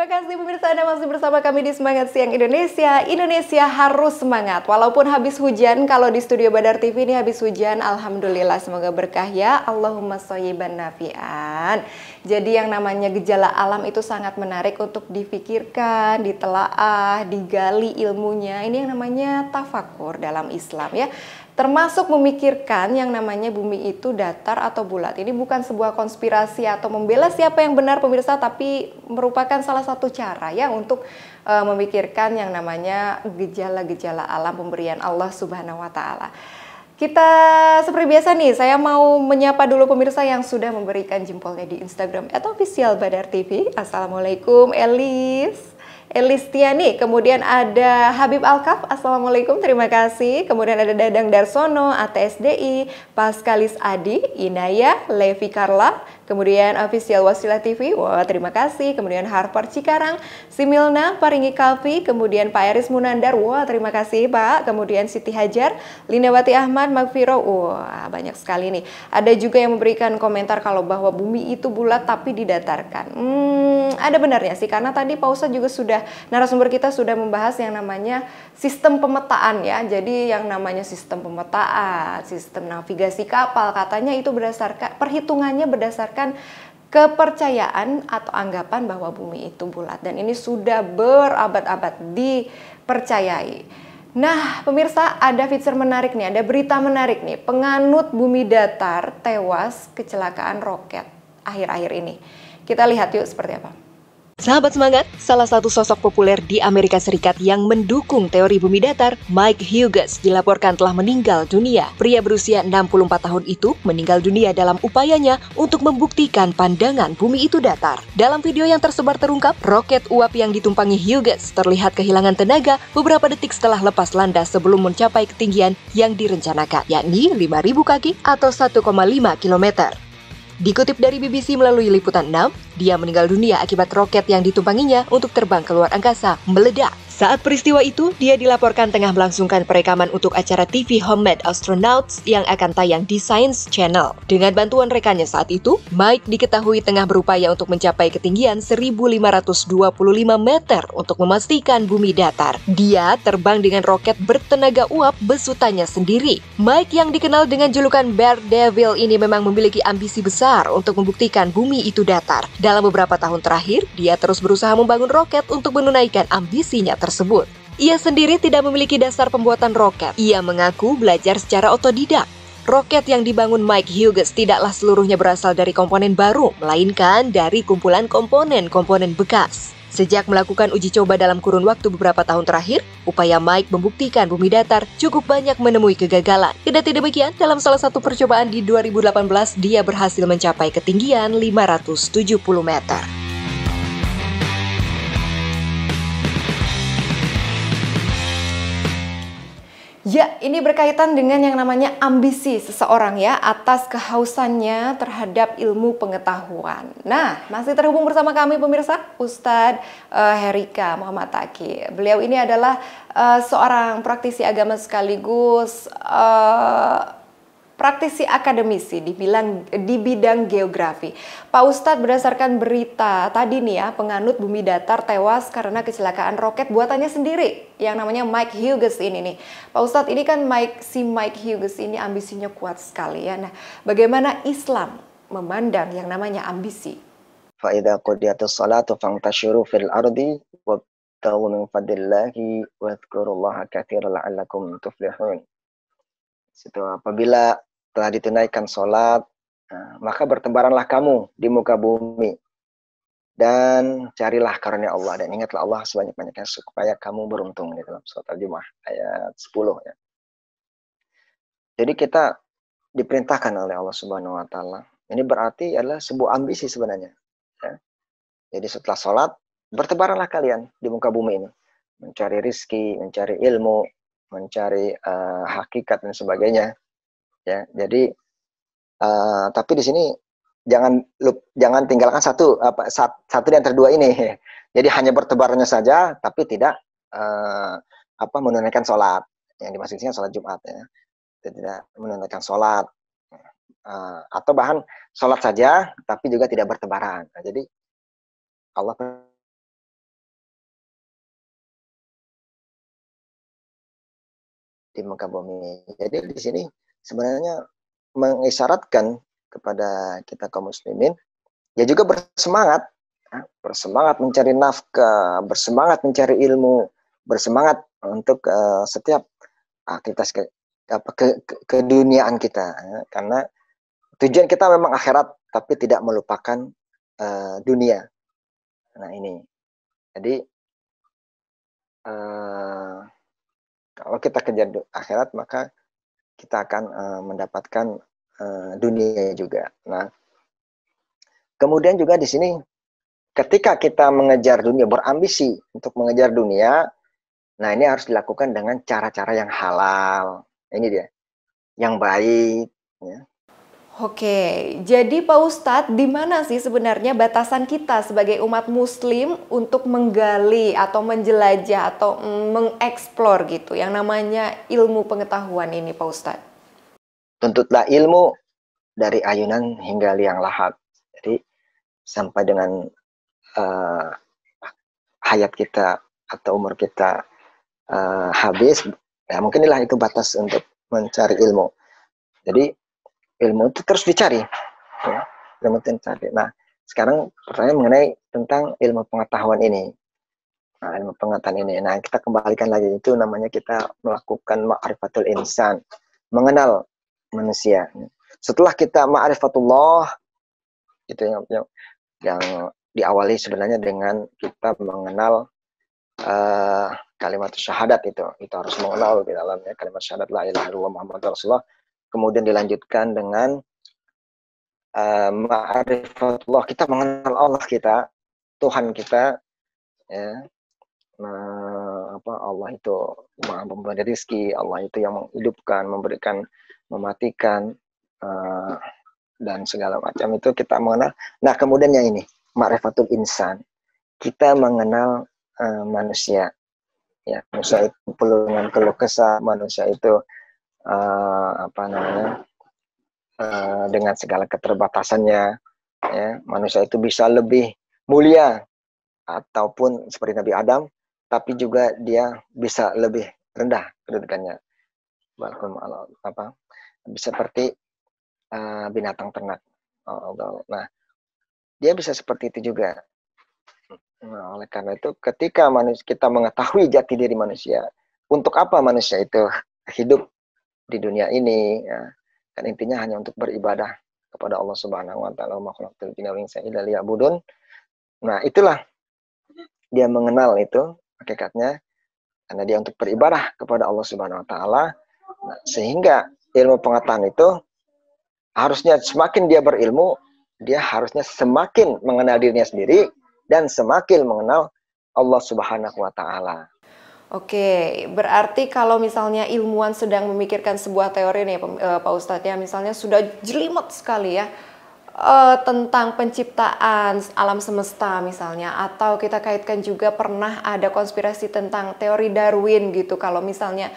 Terima kasih pemirsa, Anda masih bersama kami di Semangat Siang Indonesia. Indonesia harus semangat. Walaupun habis hujan, kalau di studio Badar TV ini habis hujan, alhamdulillah semoga berkah ya. Allahumma shayyiban nafi'an. Jadi yang namanya gejala alam itu sangat menarik untuk difikirkan, ditelaah, digali ilmunya. Ini yang namanya tafakur dalam Islam ya. Termasuk memikirkan yang namanya bumi itu datar atau bulat. Ini bukan sebuah konspirasi atau membela siapa yang benar pemirsa, tapi merupakan salah satu cara ya untuk memikirkan yang namanya gejala-gejala alam pemberian Allah Subhanahu wa taala. Kita seperti biasa nih, saya mau menyapa dulu pemirsa yang sudah memberikan jempolnya di Instagram @official Badar TV. Assalamualaikum Elis Tiani, kemudian ada Habib Alkaf, Assalamualaikum, terima kasih. Kemudian ada Dadang Darsono, ATSDI, Paskalis Adi, Inaya, Levi Carla, kemudian Official Wasilah TV, wah terima kasih. Kemudian Harper Cikarang, Similna, Paringi Kalpi, kemudian Pak Eris Munandar, wah terima kasih Pak. Kemudian Siti Hajar, Linawati Ahmad, Magfiro, wah banyak sekali nih. Ada juga yang memberikan komentar kalau bahwa bumi itu bulat tapi didatarkan. Ada benarnya sih, karena tadi Pak Ustadz juga sudah, narasumber kita sudah membahas yang namanya sistem pemetaan ya. Jadi yang namanya sistem pemetaan, sistem navigasi kapal, katanya itu berdasarkan, perhitungannya berdasarkan kepercayaan atau anggapan bahwa bumi itu bulat. Dan ini sudah berabad-abad dipercayai. Nah pemirsa, ada feature menarik nih, ada berita menarik nih. Penganut bumi datar tewas kecelakaan roket akhir-akhir ini. Kita lihat yuk seperti apa. Sahabat semangat, salah satu sosok populer di Amerika Serikat yang mendukung teori bumi datar, Mike Hughes, dilaporkan telah meninggal dunia. Pria berusia 64 tahun itu meninggal dunia dalam upayanya untuk membuktikan pandangan bumi itu datar. Dalam video yang tersebar terungkap, roket uap yang ditumpangi Hughes terlihat kehilangan tenaga beberapa detik setelah lepas landas sebelum mencapai ketinggian yang direncanakan, yakni 5.000 kaki atau 1,5 km. Dikutip dari BBC melalui Liputan 6, dia meninggal dunia akibat roket yang ditumpanginya untuk terbang ke luar angkasa meledak. Saat peristiwa itu, dia dilaporkan tengah melangsungkan perekaman untuk acara TV Homemade Astronauts yang akan tayang di Science Channel. Dengan bantuan rekannya saat itu, Mike diketahui tengah berupaya untuk mencapai ketinggian 1.525 meter untuk memastikan bumi datar. Dia terbang dengan roket bertenaga uap besutannya sendiri. Mike yang dikenal dengan julukan Bear Devil ini memang memiliki ambisi besar untuk membuktikan bumi itu datar. Dalam beberapa tahun terakhir, dia terus berusaha membangun roket untuk menunaikan ambisinya tersebut. Ia sendiri tidak memiliki dasar pembuatan roket. Ia mengaku belajar secara otodidak. Roket yang dibangun Mike Hughes tidaklah seluruhnya berasal dari komponen baru, melainkan dari kumpulan komponen-komponen bekas. Sejak melakukan uji coba dalam kurun waktu beberapa tahun terakhir, upaya Mike membuktikan bumi datar cukup banyak menemui kegagalan. Kendati demikian, dalam salah satu percobaan di 2018, dia berhasil mencapai ketinggian 570 meter. Ya, ini berkaitan dengan yang namanya ambisi seseorang ya, atas kehausannya terhadap ilmu pengetahuan. Nah, masih terhubung bersama kami pemirsa, Ustadz Herika Muhammad Taki. Beliau ini adalah seorang praktisi agama sekaligus praktisi akademisi di bidang geografi. Pak Ustadz, berdasarkan berita tadi nih ya, penganut bumi datar tewas karena kecelakaan roket buatannya sendiri yang namanya Mike Hughes ini nih. Pak Ustadz, ini kan Mike Hughes ini ambisinya kuat sekali ya. Nah, bagaimana Islam memandang yang namanya ambisi? Fa'idha qudiyatus salatu fangtashiru fil ardi wabtaghu min fadlillahi wadhkurullaha katsiran la'allakum tuflihun. Apabila telah ditunaikan sholat, maka bertebaranlah kamu di muka bumi dan carilah karunia Allah dan ingatlah Allah sebanyak-banyaknya supaya kamu beruntung, di dalam surat Al-Jumu'ah ayat 10 ya. Jadi kita diperintahkan oleh Allah Subhanahu wa taala. Ini berarti adalah sebuah ambisi sebenarnya ya. Jadi setelah sholat, bertebaranlah kalian di muka bumi ini, mencari rizki, mencari ilmu, mencari hakikat dan sebagainya ya. Jadi tapi di sini jangan tinggalkan satu di antara dua ini. Jadi hanya bertebarannya saja tapi tidak menunaikan sholat. Yang dimaksudnya sholat Jumat ya. Tidak menunaikan sholat atau bahkan sholat saja tapi juga tidak bertebaran. Nah, jadi Allah di muka bumi. Jadi di sini sebenarnya mengisyaratkan kepada kita kaum muslimin, ya juga bersemangat, bersemangat mencari nafkah, bersemangat mencari ilmu, bersemangat untuk setiap aktivitas keduniaan kita, karena tujuan kita memang akhirat, tapi tidak melupakan dunia. Nah ini, jadi kalau kita kejar akhirat, maka kita akan mendapatkan dunia juga. Nah, kemudian juga di sini, ketika kita mengejar dunia, berambisi untuk mengejar dunia, nah ini harus dilakukan dengan cara-cara yang halal. Ini dia, yang baik. Ya. Oke, jadi Pak Ustadz, di mana sih sebenarnya batasan kita sebagai umat muslim untuk menggali atau menjelajah atau mengeksplor gitu yang namanya ilmu pengetahuan ini Pak Ustadz? Tuntutlah ilmu dari ayunan hingga liang lahat. Jadi sampai dengan hayat kita atau umur kita habis, ya mungkin inilah itu batas untuk mencari ilmu. Jadi ilmu itu terus dicari, ya. Ilmu itu dicari. Nah, sekarang pertanyaan mengenai tentang ilmu pengetahuan ini. Nah, ilmu pengetahuan ini. Nah, kita kembalikan lagi, itu namanya kita melakukan ma'rifatul insan, mengenal manusia. Setelah kita ma'rifatullah, itu yang diawali sebenarnya dengan kita mengenal kalimat syahadat itu harus mengenal di dalamnya kalimat syahadat la ilaha illallah Muhammadur Rasulullah. Kemudian dilanjutkan dengan ma'rifatullah, kita mengenal Allah kita, Tuhan kita, ya. Allah itu Maha Pemberi rezeki, Allah itu yang menghidupkan, memberikan, mematikan, dan segala macam itu kita mengenal. Nah, kemudian yang ini, ma'rifatul insan, kita mengenal manusia. Ya, manusia itu penuh dengan keluh kesah, manusia itu dengan segala keterbatasannya, ya, manusia itu bisa lebih mulia ataupun seperti Nabi Adam, tapi juga dia bisa lebih rendah kedudukannya, seperti binatang ternak. Nah, dia bisa seperti itu juga. Nah, oleh karena itu, ketika kita mengetahui jati diri manusia, untuk apa manusia itu hidup di dunia ini, ya, kan intinya hanya untuk beribadah kepada Allah Subhanahu wa taala. Nah, itulah dia mengenal itu hakikatnya, karena dia untuk beribadah kepada Allah Subhanahu wa taala. Nah, sehingga ilmu pengetahuan itu harusnya semakin dia berilmu, dia harusnya semakin mengenal dirinya sendiri dan semakin mengenal Allah Subhanahu wa taala. Oke, berarti kalau misalnya ilmuwan sedang memikirkan sebuah teori nih Pak Ustadz, ya misalnya sudah jelimet sekali ya tentang penciptaan alam semesta misalnya, atau kita kaitkan juga pernah ada konspirasi tentang teori Darwin gitu, kalau misalnya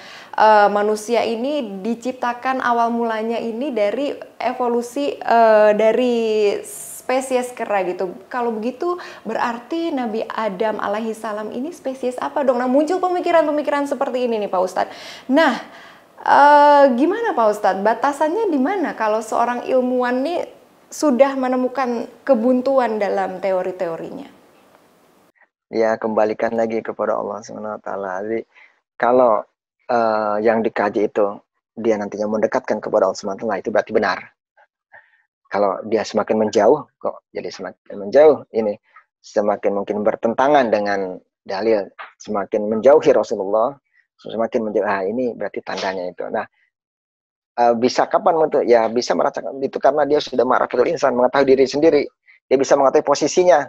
manusia ini diciptakan awal mulanya ini dari evolusi dari spesies kera gitu. Kalau begitu berarti Nabi Adam alaihi salam ini spesies apa dong? Nah, muncul pemikiran-pemikiran seperti ini nih Pak Ustadz. Nah, gimana Pak Ustadz? Batasannya di mana kalau seorang ilmuwan nih sudah menemukan kebuntuan dalam teori-teorinya? Ya, kembalikan lagi kepada Allah Subhanahu wa taala. Jadi kalau yang dikaji itu dia nantinya mendekatkan kepada Allah Subhanahu wa taala, itu berarti benar. Kalau dia semakin menjauh, kok jadi semakin menjauh, ini semakin mungkin bertentangan dengan dalil, semakin menjauhi Rasulullah, semakin menjauh, ini berarti tandanya itu. Nah, bisa kapan itu? Ya bisa merasakan itu karena dia sudah ma'rifatul insan, mengetahui diri sendiri. Dia bisa mengetahui posisinya,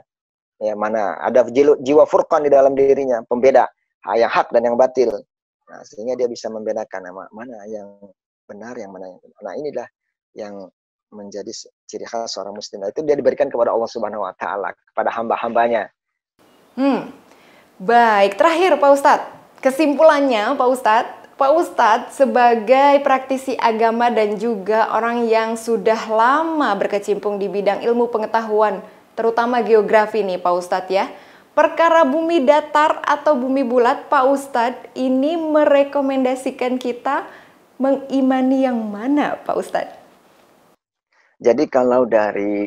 ya mana ada jiwa furqan di dalam dirinya, pembeda yang hak dan yang batil. Nah, sehingga dia bisa membedakan mana yang benar, yang mana yang benar. Nah, inilah yang menjadi ciri khas seorang muslim. Itu dia diberikan kepada Allah Subhanahu wa taala, kepada hamba-hambanya. Baik, terakhir Pak Ustadz, kesimpulannya Pak Ustadz sebagai praktisi agama dan juga orang yang sudah lama berkecimpung di bidang ilmu pengetahuan, terutama geografi nih Pak Ustadz ya, perkara bumi datar atau bumi bulat, Pak Ustadz, ini merekomendasikan kita mengimani yang mana, Pak Ustadz? Jadi kalau dari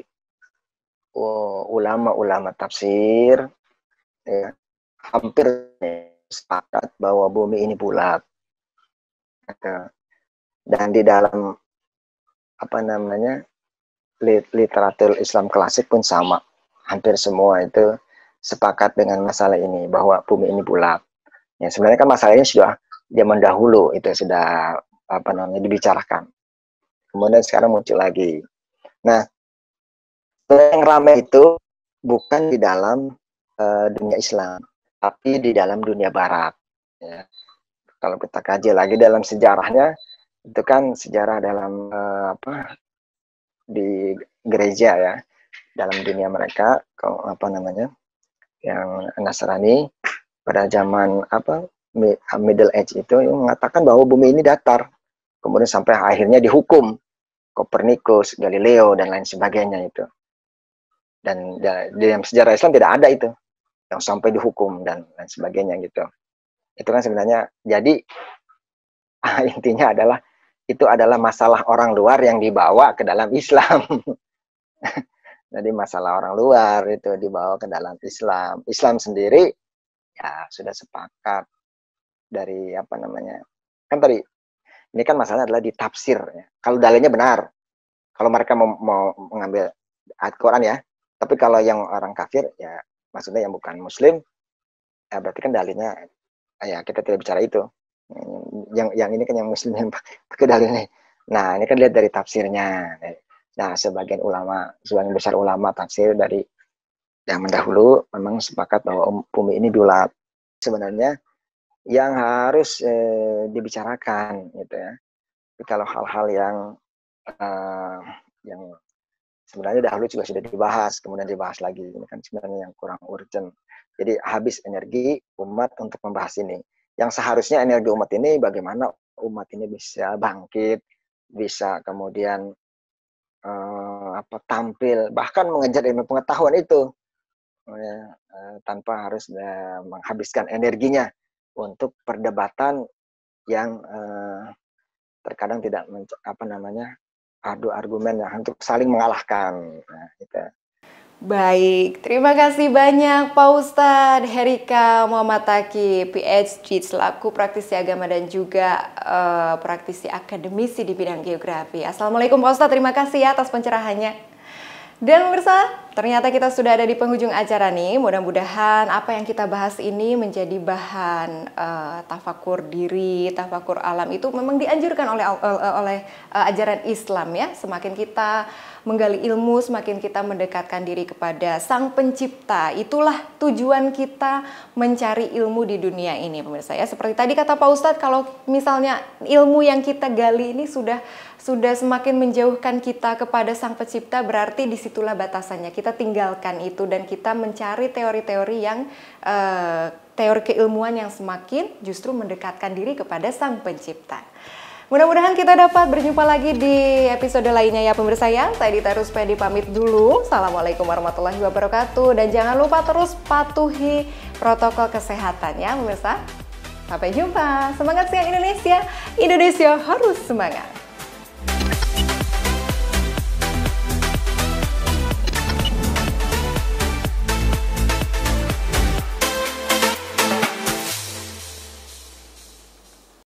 ulama-ulama tafsir, ya, hampir sepakat bahwa bumi ini bulat. Dan di dalam literatur Islam klasik pun sama, hampir semua itu sepakat dengan masalah ini bahwa bumi ini bulat. Ya, sebenarnya kan masalah ini sudah zaman dahulu itu sudah dibicarakan. Kemudian sekarang muncul lagi. Nah, yang ramai itu bukan di dalam dunia Islam, tapi di dalam dunia Barat. Ya. Kalau kita kaji lagi dalam sejarahnya, itu kan sejarah dalam di gereja ya, dalam dunia mereka yang Nasrani pada zaman Middle Age itu yang mengatakan bahwa bumi ini datar, kemudian sampai akhirnya dihukum Kopernikus, Galileo dan lain sebagainya itu. Dan dalam sejarah Islam tidak ada itu yang sampai dihukum dan lain sebagainya gitu. Itu kan sebenarnya jadi intinya adalah itu adalah masalah orang luar yang dibawa ke dalam Islam. Jadi masalah orang luar itu dibawa ke dalam Islam. Islam sendiri ya sudah sepakat dari kan tadi ini kan masalahnya adalah ditafsir ya. Kalau dalilnya benar, kalau mereka mau mengambil ayat Quran ya, tapi kalau yang orang kafir ya maksudnya yang bukan Muslim ya berarti kan dalilnya ya kita tidak bicara itu. Yang ini kan yang Muslim yang pakai dalilnya. Nah ini kan lihat dari tafsirnya. Nah sebagian besar ulama tafsir dari yang mendahulu memang sepakat bahwa bumi ini bulat. Sebenarnya yang harus dibicarakan gitu ya. Tapi kalau hal-hal yang sebenarnya dahulu juga sudah dibahas, kemudian dibahas lagi, ini kan sebenarnya yang kurang urgent. Jadi habis energi umat untuk membahas ini. Yang seharusnya energi umat ini bagaimana umat ini bisa bangkit, bisa kemudian tampil, bahkan mengejar ilmu pengetahuan itu tanpa harus menghabiskan energinya untuk perdebatan yang terkadang tidak adu argumen yang untuk saling mengalahkan. Nah, gitu. Baik, terima kasih banyak Pak Ustadz Herika Muhammad Taki, PhD selaku praktisi agama dan juga praktisi akademisi di bidang geografi. Assalamualaikum Pak Ustadz, terima kasih ya atas pencerahannya. Dan pemirsa, ternyata kita sudah ada di penghujung acara nih. Mudah-mudahan apa yang kita bahas ini menjadi bahan tafakur diri, tafakur alam itu memang dianjurkan oleh ajaran Islam ya. Semakin kita menggali ilmu, semakin kita mendekatkan diri kepada Sang Pencipta. Itulah tujuan kita mencari ilmu di dunia ini, pemirsa ya. Seperti tadi kata Pak Ustadz, kalau misalnya ilmu yang kita gali ini sudah semakin menjauhkan kita kepada Sang Pencipta, berarti disitulah batasannya. Kita tinggalkan itu dan kita mencari teori-teori yang teori keilmuan yang semakin justru mendekatkan diri kepada Sang Pencipta. Mudah-mudahan kita dapat berjumpa lagi di episode lainnya ya pemirsa ya. Saya Dita Ruspedi pamit dulu. Assalamualaikum warahmatullahi wabarakatuh. Dan jangan lupa terus patuhi protokol kesehatan ya pemirsa. Sampai jumpa. Semangat siang Indonesia. Indonesia harus semangat.